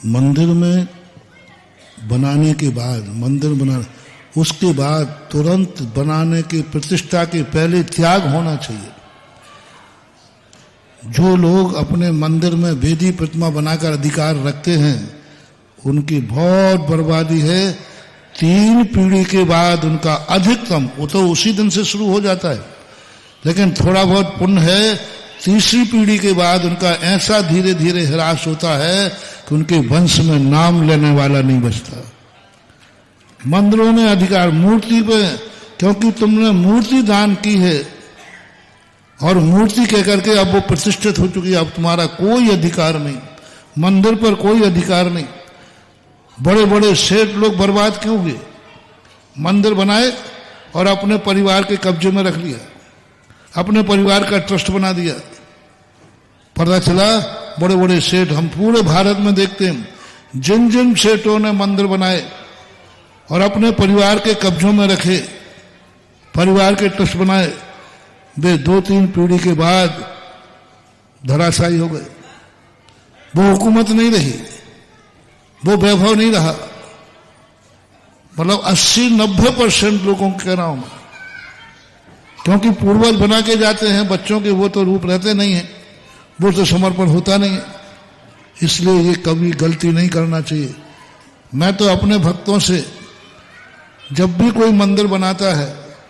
मंदिर में बनाने के बाद, उसके बाद तुरंत बनाने के प्रतिष्ठा के पहले त्याग होना चाहिए। जो लोग अपने मंदिर में वेदी प्रतिमा बनाकर अधिकार रखते हैं उनकी बहुत बर्बादी है। 3 पीढ़ी के बाद उनका अधिकतम, वो तो उसी दिन से शुरू हो जाता है, लेकिन थोड़ा बहुत पुण्य है, 3री पीढ़ी के बाद उनका ऐसा धीरे धीरे ह्रास होता है कि उनके वंश में नाम लेने वाला नहीं बचता। मंदिरों ने अधिकार मूर्ति पे, क्योंकि तुमने मूर्ति दान की है और मूर्ति कह करके अब वो प्रतिष्ठित हो चुकी है, अब तुम्हारा कोई अधिकार नहीं, मंदिर पर कोई अधिकार नहीं। बड़े बड़े सेठ लोग बर्बाद क्यों हुए? मंदिर बनाए और अपने परिवार के कब्जे में रख लिया, अपने परिवार का ट्रस्ट बना दिया। पता चला बड़े बड़े सेठ, हम पूरे भारत में देखते हैं, जिन जिन सेठों ने मंदिर बनाए और अपने परिवार के कब्जों में रखे, परिवार के ट्रस्ट बनाए, वे 2-3 पीढ़ी के बाद धराशायी हो गए। वो हुकूमत नहीं रही, वो वैभव नहीं रहा। मतलब 80-90% लोगों को कह रहा हूं मैं, क्योंकि पूर्वज बना के जाते हैं बच्चों के, वो तो रूप रहते नहीं है, वो तो समर्पण होता नहीं है। इसलिए ये कभी गलती नहीं करना चाहिए। मैं तो अपने भक्तों से जब भी कोई मंदिर बनाता है,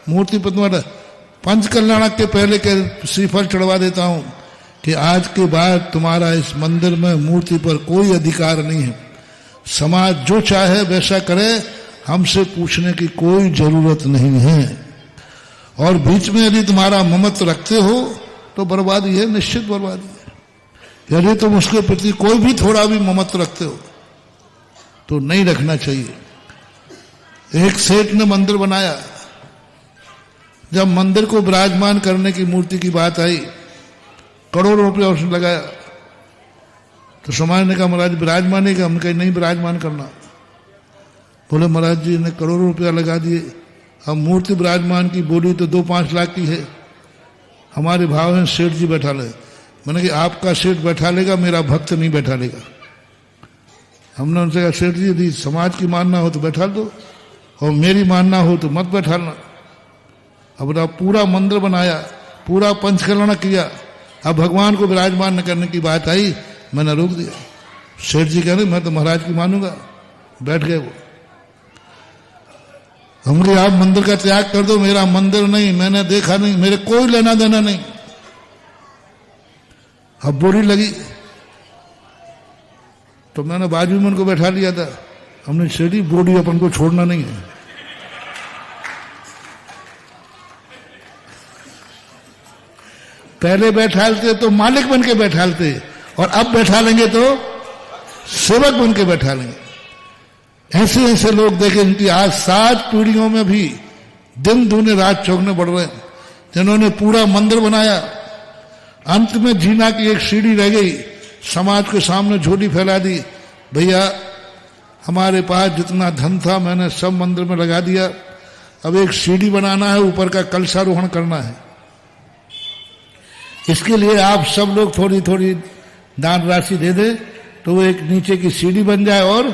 मूर्ति प्रतिमा, पंचकल्याणक के पहले के श्रीफल चढ़वा देता हूं कि आज के बाद तुम्हारा इस मंदिर में मूर्ति पर कोई अधिकार नहीं है। समाज जो चाहे वैसा करे, हमसे पूछने की कोई जरूरत नहीं है। और बीच में यदि तुम्हारा ममत्व रखते हो तो बर्बादी है, निश्चित बर्बादी है। यदि तुम उसके प्रति कोई भी थोड़ा भी ममत्व रखते हो तो नहीं रखना चाहिए। एक सेठ ने मंदिर बनाया, जब मंदिर को विराजमान करने की मूर्ति की बात आई, करोड़ों रुपया उसने लगाया, तो समाज ने कहा महाराज विराजमान ही, हम कहीं नहीं विराजमान करना। बोले महाराज जी ने करोड़ों रुपया लगा दिए, अब मूर्ति विराजमान की बोली तो 2-5 लाख की है, हमारे भाव हैं सेठ जी बैठा ले। मैंने कि आपका सेठ बैठा लेगा, मेरा भक्त नहीं बैठा लेगा। हमने उनसे कहा सेठ जी यदि समाज की मानना हो तो बैठा दो और मेरी मानना हो तो मत बैठाना। अब आप पूरा मंदिर बनाया, पूरा पंचकल्याण किया, अब भगवान को विराजमान न करने की बात आई, मैंने रोक दिया। सेठ जी कह रहे मैं तो महाराज की मानूंगा, बैठ गए वो। हमने आप मंदिर का त्याग कर दो, मेरा मंदिर नहीं, मैंने देखा नहीं, मेरे कोई लेना देना नहीं। अब बोरी लगी तो मैंने बाजू में उनको बैठा लिया था। हमने सेठी बोरी अपन को छोड़ना नहीं है। पहले बैठालते तो मालिक बन के बैठालते, और अब बैठा लेंगे तो सेवक बन के बैठा लेंगे। ऐसे ऐसे लोग देखे इनकी आज 7 पीढ़ियों में भी दिन दूने रात चौगने बढ़ रहे हैं, जिन्होंने पूरा मंदिर बनाया। अंत में जीना की एक सीढ़ी रह गई, समाज के सामने झोली फैला दी, भैया हमारे पास जितना धन था मैंने सब मंदिर में लगा दिया, अब एक सीढ़ी बनाना है, ऊपर का कलशारोहण करना है। इसके लिए आप सब लोग थोड़ी थोड़ी दान राशि दे दे तो वो एक नीचे की सीढ़ी बन जाए और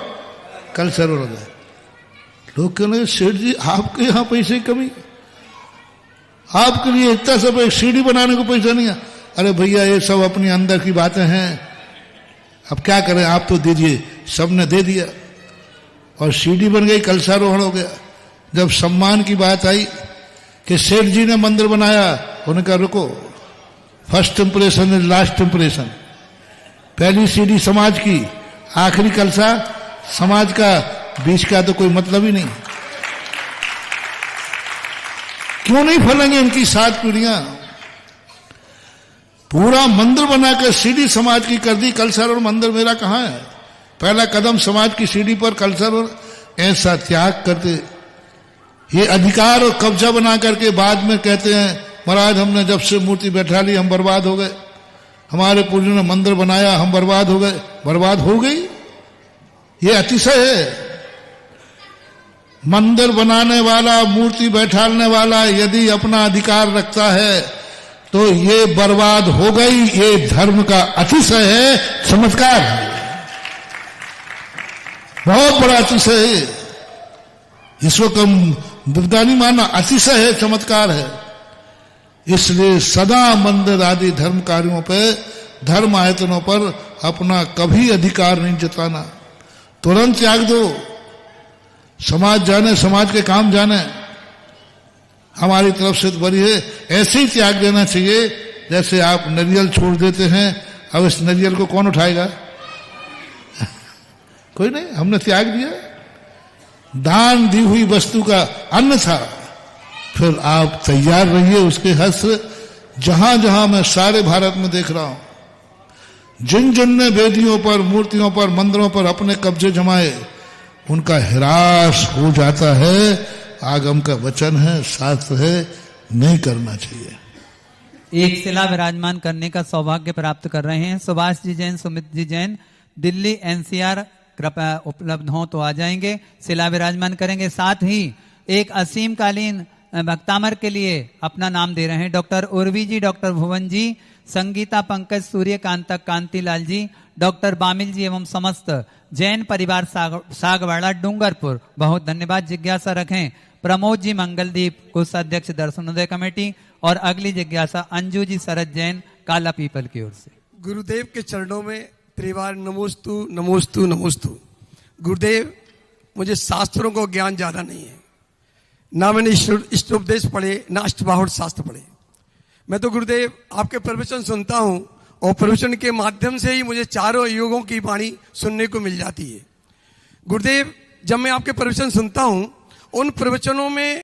कलशारोहण हो जाए। लोग कह रहे सेठ जी आपके यहां पैसे की कमी, आपके लिए इतना सब एक सीढ़ी बनाने को पैसा नहीं है। अरे भैया ये सब अपनी अंदर की बातें हैं, अब क्या करें, आप तो दीजिए। सबने दे दिया और सीढ़ी बन गई, कलशारोहण हो गया। जब सम्मान की बात आई कि सेठ जी ने मंदिर बनाया, उन्होंने कहा रुको, first impression is last impression. पहली सीढ़ी समाज की, आखिरी कलशा समाज का, बीच का तो कोई मतलब ही नहीं। क्यों नहीं फलेंगे इनकी 7 पीढ़ियां? पूरा मंदिर बनाकर सीढ़ी समाज की कर दी, कलशारोहण मंदिर मेरा कहां है? पहला कदम समाज की सीढ़ी पर कलशारोहण। ऐसा त्याग करते, ये अधिकार और कब्जा बना करके बाद में कहते हैं महाराज हमने जब से मूर्ति बैठा ली हम बर्बाद हो गए, हमारे पूर्वजों ने मंदिर बनाया हम बर्बाद हो गए। बर्बाद हो गई, ये अतिशय है। मंदिर बनाने वाला, मूर्ति बैठाने वाला यदि अपना अधिकार रखता है तो ये बर्बाद हो गई, ये धर्म का अतिशय है, चमत्कार है। बहुत बड़ा अतिशय है, इसको कम विद्या नहीं मानना, अतिशय है, चमत्कार है। इसलिए सदा मंदिर आदि धर्म कार्यों पे, धर्म आयतनों पर अपना कभी अधिकार नहीं जताना, तुरंत त्याग दो। समाज जाने, समाज के काम जाने, हमारी तरफ से तो बड़ी है, ऐसे ही त्याग देना चाहिए जैसे आप नारियल छोड़ देते हैं। अब इस नारियल को कौन उठाएगा? कोई नहीं, हमने त्याग दिया। दान दी हुई वस्तु का अन्न था, फिर आप तैयार रहिए उसके हस्त्र। जहां जहां मैं सारे भारत में देख रहा हूं, जिन जिन ने वेदियों पर, मूर्तियों पर, मंदिरों पर अपने कब्जे जमाए, उनका हिरास हो जाता है। आगम का वचन है, शास्त्र है, नहीं करना चाहिए। एक शिला विराजमान करने का सौभाग्य प्राप्त कर रहे हैं सुभाष जी जैन, सुमित जी जैन, दिल्ली एनसीआर। कृपया उपलब्ध हो तो आ जाएंगे, शिला विराजमान करेंगे। साथ ही एक असीमकालीन भक्तामर के लिए अपना नाम दे रहे हैं डॉक्टर उर्वी जी, डॉक्टर भुवन जी, संगीता पंकज, सूर्यकांता कांतिलाल जी, डॉक्टर बामिल जी एवं समस्त जैन परिवार सागवाड़ा डूंगरपुर, बहुत धन्यवाद। जिज्ञासा रखें प्रमोद जी मंगलदीप, कोषाध्यक्ष दर्शनोदय कमेटी। और अगली जिज्ञासा अंजू जी शरद जैन, काला पीपल की ओर से। गुरुदेव के चरणों में त्रिवार नमोस्तु नमोस्तु नमोस्तु। गुरुदेव, मुझे शास्त्रों को ज्ञान ज्यादा नहीं है, ना मैंने इष्टोपदेश पढ़े, ना अष्टबाहुर शास्त्र पढ़े। मैं तो गुरुदेव आपके प्रवचन सुनता हूं, और प्रवचन के माध्यम से ही मुझे चारों युगों की वाणी सुनने को मिल जाती है। गुरुदेव, जब मैं आपके प्रवचन सुनता हूं, उन प्रवचनों में